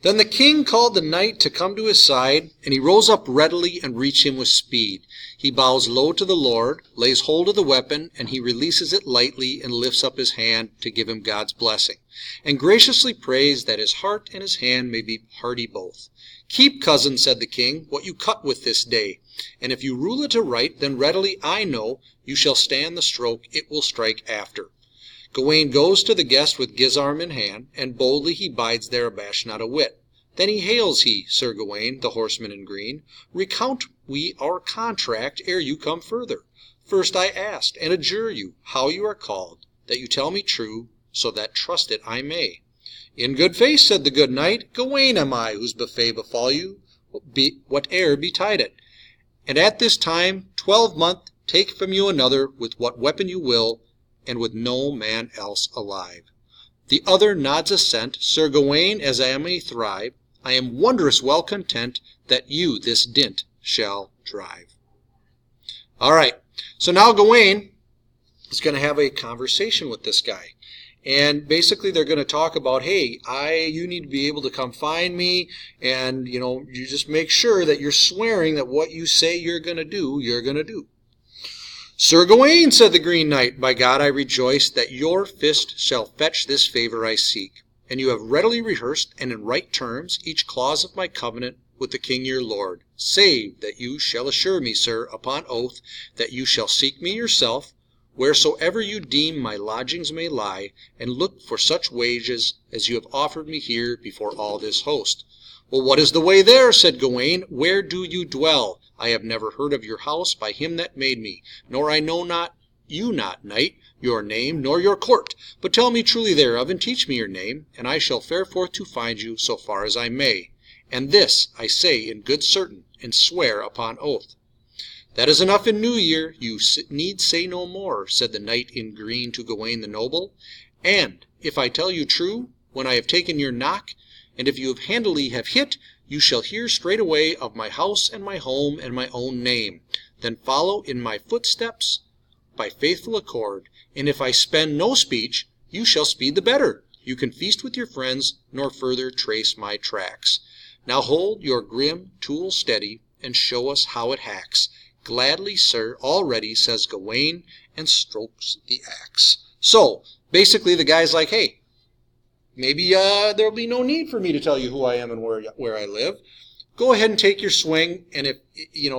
Then the king called the knight to come to his side, and he rose up readily and reached him with speed. He bows low to the Lord, lays hold of the weapon, and he releases it lightly and lifts up his hand to give him God's blessing, and graciously prays that his heart and his hand may be hearty both. Keep, cousin, said the king, what you cut with this day, and if you rule it aright, then readily I know you shall stand the stroke it will strike after. Gawaine goes to the guest with gisarm in hand, and boldly he bides there abashed not a whit. Then he hails he, Sir Gawaine, the horseman in green, recount we our contract ere you come further. First I asked, and adjure you, how you are called, that you tell me true, so that trust it I may. In good faith, said the good knight, Gawaine am I, whose buffet befall you, whate'er betide it. And at this time 12-month take from you another with what weapon you will, and with no man else alive. The other nods assent. Sir Gawaine, as I may thrive, I am wondrous well content that you this dint shall drive. All right, so now Gawaine is going to have a conversation with this guy. And basically they're going to talk about, hey, you need to be able to come find me, and, you just make sure that you're swearing that what you say you're going to do, you're going to do. Sir Gawaine, said the Green Knight, by God I rejoice that your fist shall fetch this favor I seek, and you have readily rehearsed and in right terms each clause of my covenant with the king your lord, save that you shall assure me, sir, upon oath, that you shall seek me yourself, wheresoever you deem my lodgings may lie, and look for such wages as you have offered me here before all this host. Well, what is the way there, said Gawaine, where do you dwell? I have never heard of your house by him that made me, nor I know not, knight, your name, nor your court, but tell me truly thereof, and teach me your name, and I shall fare forth to find you so far as I may. And this I say in good certain, and swear upon oath. That is enough in New Year, you need say no more, said the knight in green to Gawaine the noble. And if I tell you true, when I have taken your knock, and if you have handily have hit, you shall hear straightway of my house and my home and my own name. Then follow in my footsteps by faithful accord, and if I spend no speech, you shall speed the better. You can feast with your friends, nor further trace my tracks. Now hold your grim tool steady, and show us how it hacks. Gladly, sir, all ready, says Gawaine, and strokes the axe. So, basically the guy's like, hey, maybe there'll be no need for me to tell you who I am and where I live. Go ahead and take your swing, and if,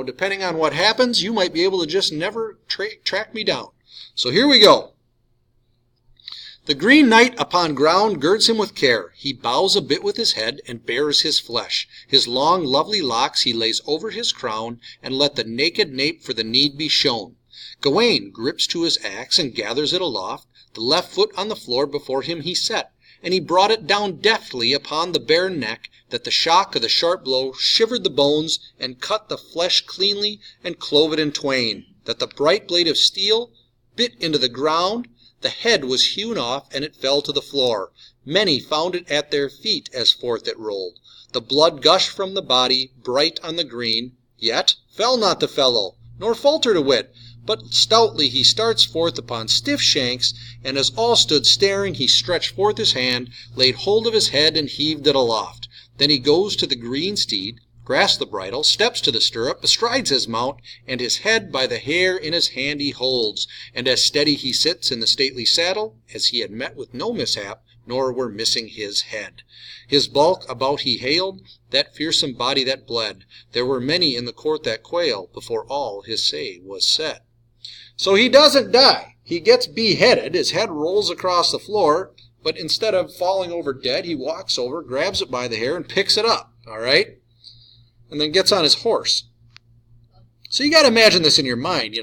depending on what happens, you might be able to just never track me down. So here we go. The Green Knight upon ground girds him with care. He bows a bit with his head, and bares his flesh. His long, lovely locks he lays over his crown, and let the naked nape for the need be shown. Gawaine grips to his axe, and gathers it aloft. The left foot on the floor before him he set, and he brought it down deftly upon the bare neck, that the shock of the sharp blow shivered the bones, and cut the flesh cleanly, and clove it in twain, that the bright blade of steel bit into the ground. The head was hewn off, and it fell to the floor. Many found it at their feet as forth it rolled. The blood gushed from the body, bright on the green, yet fell not the fellow, nor faltered a whit, but stoutly he starts forth upon stiff shanks, and as all stood staring, he stretched forth his hand, laid hold of his head, and heaved it aloft. Then he goes to the green steed, grasps the bridle, steps to the stirrup, bestrides his mount, and his head by the hair in his hand he holds, and as steady he sits in the stately saddle, as he had met with no mishap, nor were missing his head. His bulk about he hailed, that fearsome body that bled. There were many in the court that quail, before all his say was said. So he doesn't die. He gets beheaded, his head rolls across the floor, but instead of falling over dead, he walks over, grabs it by the hair, and picks it up, all right? And then gets on his horse. So you got to imagine this in your mind,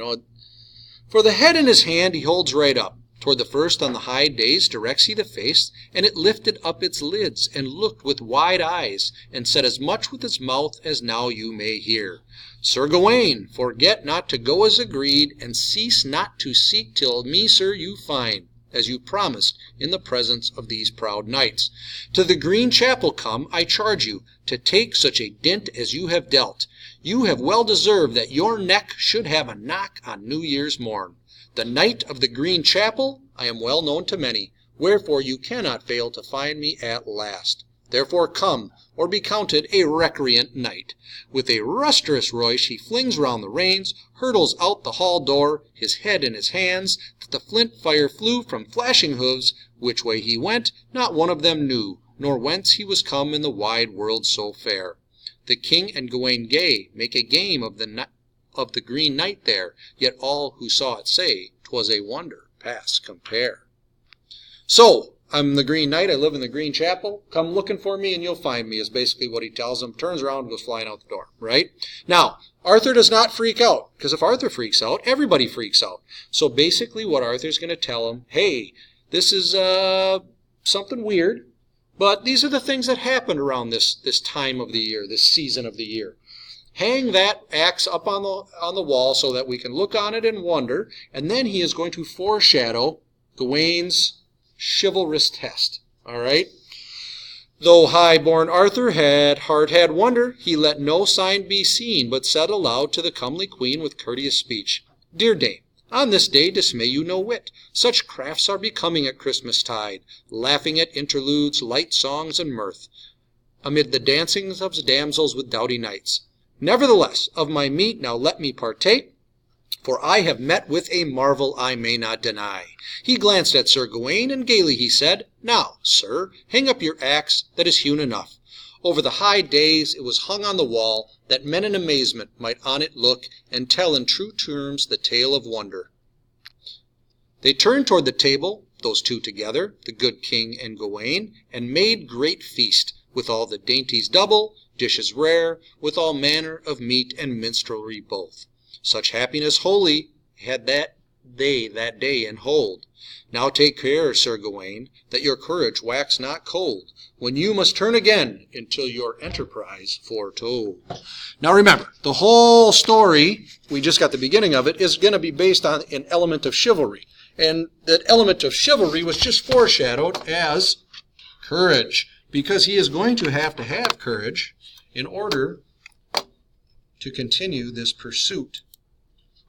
For the head in his hand he holds right up. Toward the first on the high days directs he the face, and it lifted up its lids, and looked with wide eyes, and said as much with its mouth as now you may hear. Sir Gawaine, forget not to go as agreed, and cease not to seek till me, sir, you find, as you promised, in the presence of these proud knights. To the Green Chapel come, I charge you, to take such a dint as you have dealt. You have well deserved that your neck should have a knock on New Year's morn. The Knight of the Green Chapel I am well known to many, wherefore you cannot fail to find me at last. Therefore come, or be counted a recreant knight. With a lustrous rush he flings round the reins, hurtles out the hall door, his head in his hands, that the flint fire flew from flashing hoofs. Which way he went, not one of them knew, nor whence he was come in the wide world so fair. The king and Gawain gay make a game of the Green Knight there, yet all who saw it say 'twas a wonder past compare. So, I'm the Green Knight, I live in the Green Chapel, come looking for me and you'll find me, is basically what he tells him, turns around and goes flying out the door, right? Now, Arthur does not freak out, because if Arthur freaks out, everybody freaks out. So basically what Arthur's going to tell him, hey, this is something weird, but these are the things that happened around this time of the year, this season of the year. Hang that axe up on the wall so that we can look on it and wonder, and then he is going to foreshadow Gawain's chivalrous test. All right? Though high-born Arthur had wonder, he let no sign be seen, but said aloud to the comely queen with courteous speech, Dear dame, on this day dismay you no whit. Such crafts are becoming at Christmas tide, laughing at interludes, light songs, and mirth, amid the dancings of damsels with doughty knights. Nevertheless, of my meat now let me partake, for I have met with a marvel I may not deny. He glanced at Sir Gawain, and gaily he said, Now, sir, hang up your axe that is hewn enough. Over the high days it was hung on the wall, that men in amazement might on it look, and tell in true terms the tale of wonder. They turned toward the table, those two together, the good king and Gawain, and made great feast, with all the dainties double, dishes rare, with all manner of meat and minstrelsy both. Such happiness holy had they that day and hold. Now take care, Sir Gawain, that your courage wax not cold, when you must turn again until your enterprise foretold. Now remember, the whole story, we just got the beginning of it, is going to be based on an element of chivalry. And that element of chivalry was just foreshadowed as courage, because he is going to have courage in order to continue this pursuit.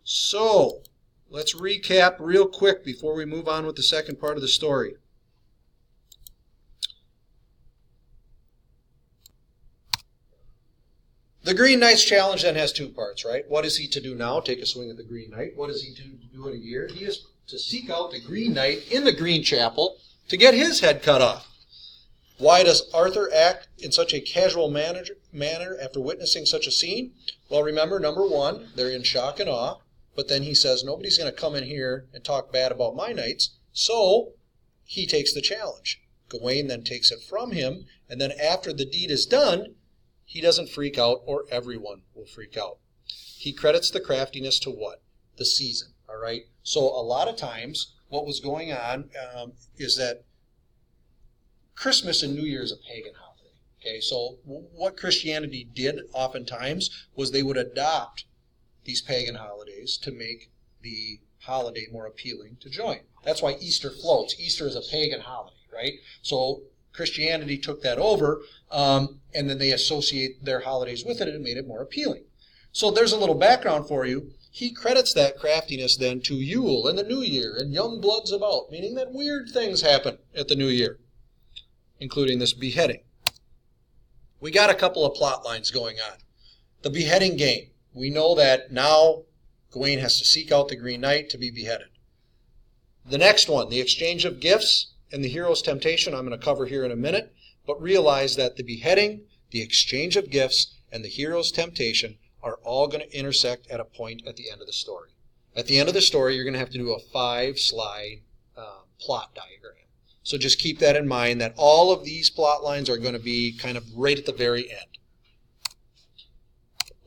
So, let's recap real quick before we move on with the second part of the story. The Green Knight's challenge then has two parts, right? What is he to do now? Take a swing at the Green Knight. What is he to do in a year? He is to seek out the Green Knight in the Green Chapel to get his head cut off. Why does Arthur act in such a casual manner after witnessing such a scene? Well, remember, number one, they're in shock and awe. But then he says, nobody's going to come in here and talk bad about my knights. So he takes the challenge. Gawain then takes it from him. And then after the deed is done, he doesn't freak out, or everyone will freak out. He credits the craftiness to what? The season. All right. So a lot of times what was going on is that Christmas and New Year is a pagan holiday. Okay. So what Christianity did oftentimes was they would adopt these pagan holidays to make the holiday more appealing to join. That's why Easter floats. Easter is a pagan holiday, right? So Christianity took that over, and then they associate their holidays with it and made it more appealing. So there's a little background for you. He credits that craftiness then to Yule and the New Year and young bloods about, meaning that weird things happen at the New Year, including this beheading. We got a couple of plot lines going on. The beheading game. We know that now Gawain has to seek out the Green Knight to be beheaded. The next one, the exchange of gifts and the hero's temptation, I'm going to cover here in a minute, but realize that the beheading, the exchange of gifts, and the hero's temptation are all going to intersect at a point at the end of the story. At the end of the story, you're going to have to do a 5-slide plot diagram. So just keep that in mind, that all of these plot lines are going to be kind of right at the very end.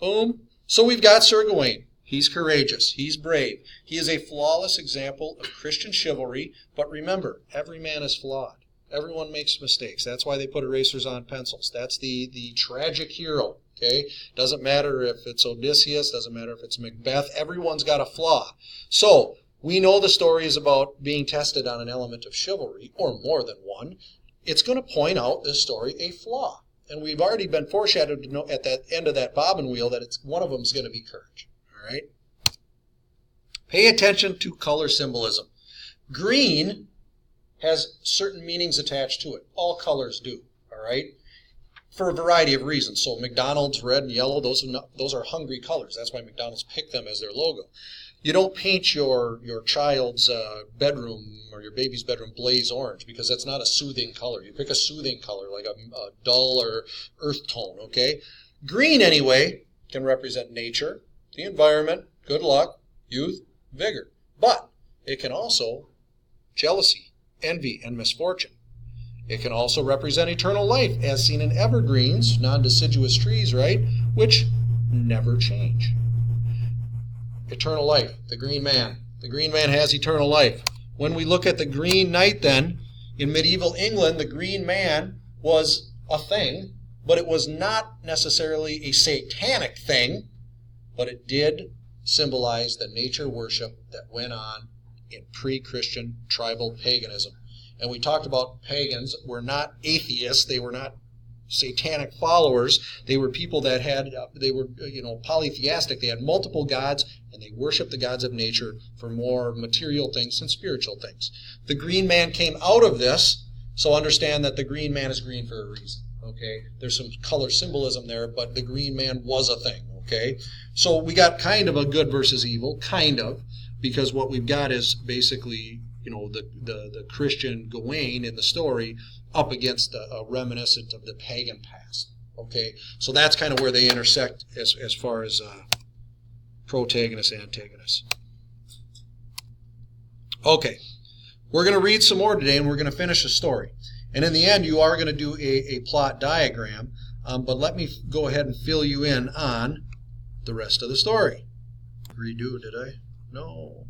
Boom. So we've got Sir Gawain. He's courageous. He's brave. He is a flawless example of Christian chivalry. But remember, every man is flawed. Everyone makes mistakes. That's why they put erasers on pencils. That's the tragic hero. Okay? Doesn't matter if it's Odysseus. Doesn't matter if it's Macbeth. Everyone's got a flaw. So we know the story is about being tested on an element of chivalry, or more than one. It's going to point out this story a flaw. And we've already been foreshadowed to know at that end of that bobbin wheel that one of them is going to be courage. All right? Pay attention to color symbolism. Green has certain meanings attached to it. All colors do. All right? for a variety of reasons. So McDonald's, red and yellow, those are hungry colors. That's why McDonald's picked them as their logo. You don't paint your child's bedroom or your baby's bedroom blaze orange because that's not a soothing color. You pick a soothing color like a dull or earth tone, okay? Green, anyway, can represent nature, the environment, good luck, youth, vigor. But it can also jealousy, envy, and misfortune. It can also represent eternal life, as seen in evergreens, non-deciduous trees, right, which never change. Eternal life, the green man. The green man has eternal life. When we look at the Green Knight, then, in medieval England, the green man was a thing, but it was not necessarily a satanic thing, but it did symbolize the nature worship that went on in pre-Christian tribal paganism. And we talked about pagans were not atheists, they were not satanic followers, they were people that had, they were polytheistic, they had multiple gods, and they worshiped the gods of nature for more material things than spiritual things. The green man came out of this, so understand that the green man is green for a reason, okay? There's some color symbolism there, but the green man was a thing, okay? So we got kind of a good versus evil, kind of, because what we've got is basically the Christian Gawain in the story up against a reminiscent of the pagan past. Okay, so that's kind of where they intersect as far as protagonist, antagonist. Okay, we're going to read some more today, and we're going to finish the story. And in the end, you are going to do a plot diagram, but let me go ahead and fill you in on the rest of the story. Redo, did I? No.